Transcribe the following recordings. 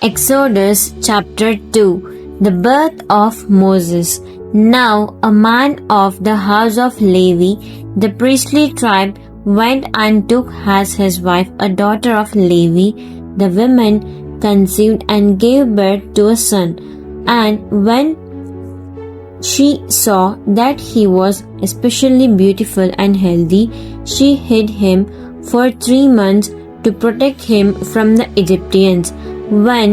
Exodus chapter 2. The birth of Moses. Now a man of the house of Levi, the priestly tribe, went and took as his wife a daughter of Levi. The woman conceived and gave birth to a son. And when she saw that he was especially beautiful and healthy, she hid him for 3 months to protect him from the Egyptians. When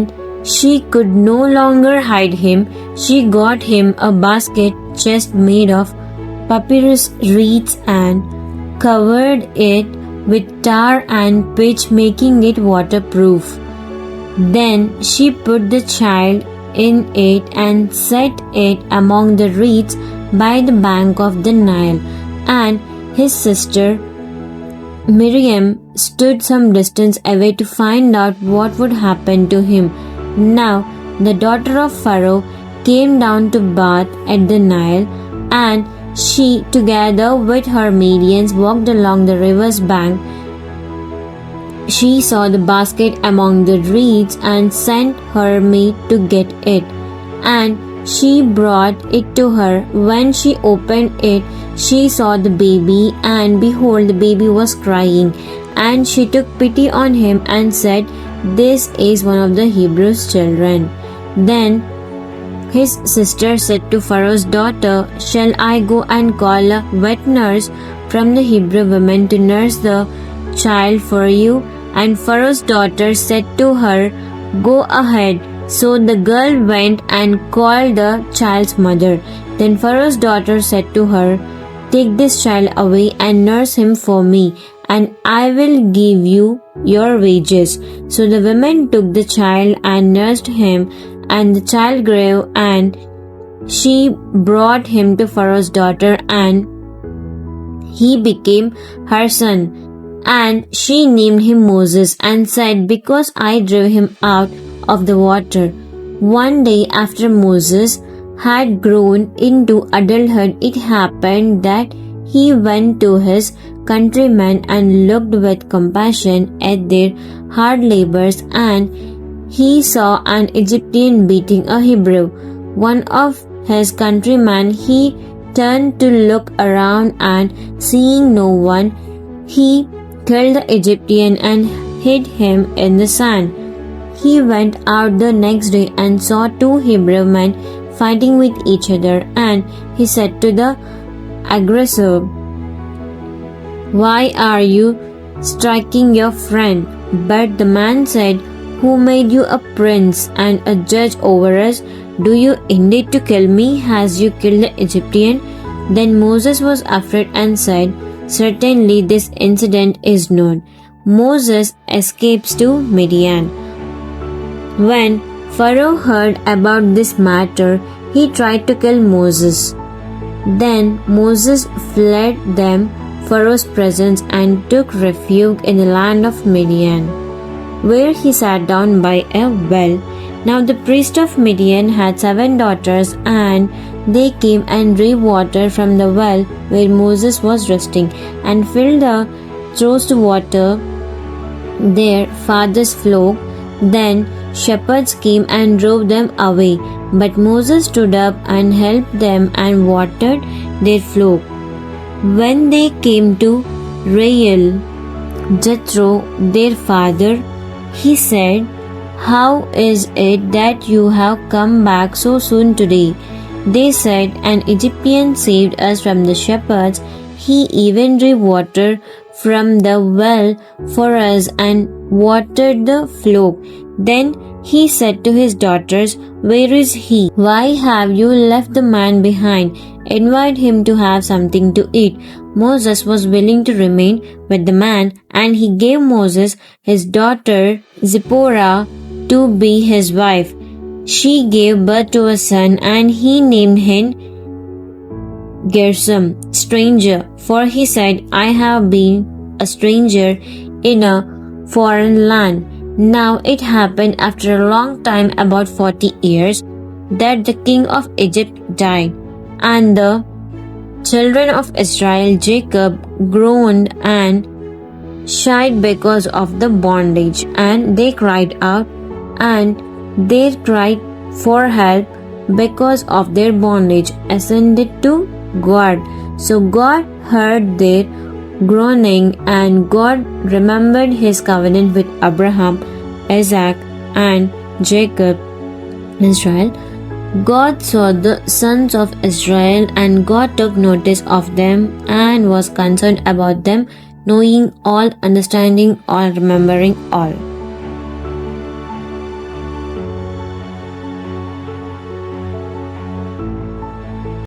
she could no longer hide him, she got him a basket chest made of papyrus reeds and covered it with tar and pitch, making it waterproof. Then she put the child in it and set it among the reeds by the bank of the Nile. And his sister Miriam stood some distance away to find out what would happen to him. Now the daughter of Pharaoh came down to bathe at the Nile, and she, together with her Midians, walked along the river's bank. She saw the basket among the reeds and sent her maid to get it, and she brought it to her. When she opened it, she saw the baby, and behold, the baby was crying. And she took pity on him and said, "This is one of the Hebrews' children." Then his sister said to Pharaoh's daughter, "Shall I go and call a wet nurse from the Hebrew women to nurse the child for you?" And Pharaoh's daughter said to her, "Go ahead." So the girl went and called the child's mother. Then Pharaoh's daughter said to her, "Take this child away and nurse him for me, and I will give you your wages." So the women took the child and nursed him, and the child grew, and she brought him to Pharaoh's daughter, and he became her son. And she named him Moses, and said, "Because I drew him out of the water." One day after Moses had grown into adulthood, it happened that he went to his countrymen and looked with compassion at their hard labors, and he saw an Egyptian beating a Hebrew. One of his countrymen, he turned to look around, and seeing no one, he killed the Egyptian and hid him in the sand. He went out the next day and saw 2 Hebrew men fighting with each other, and he said to the aggressor, "Why are you striking your friend?" But the man said, "Who made you a prince and a judge over us? Do you indeed to kill me as you killed the Egyptian?" Then Moses was afraid and said, "Certainly this incident is known." Moses escapes to Midian. When Pharaoh heard about this matter, he tried to kill Moses. Then Moses fled them Pharaoh's presence and took refuge in the land of Midian, where he sat down by a well. Now the priest of Midian had 7 daughters, and they came and drew water from the well where Moses was resting, and filled the troughs to water their father's flock. Then shepherds came and drove them away, but Moses stood up and helped them and watered their flock. When they came to Reuel, Jethro, their father, he said, "How is it that you have come back so soon today?" They said, "An Egyptian saved us from the shepherds. He even drew water from the well for us and watered the flock." Then he said to his daughters, "Where is he? Why have you left the man behind? Invite him to have something to eat." Moses was willing to remain with the man, and he gave Moses his daughter Zipporah to be his wife. She gave birth to a son, and he named him Gershom, stranger, for he said, "I have been a stranger in a foreign land." Now it happened after a long time, about 40 years, that the king of Egypt died, and the children of Israel, Jacob, groaned and shied because of the bondage, and they cried out, and Their cry for help because of their bondage ascended to God. So God heard their groaning, and God remembered his covenant with Abraham, Isaac, and Jacob, Israel. God saw the sons of Israel, and God took notice of them and was concerned about them, knowing all, understanding all, remembering all.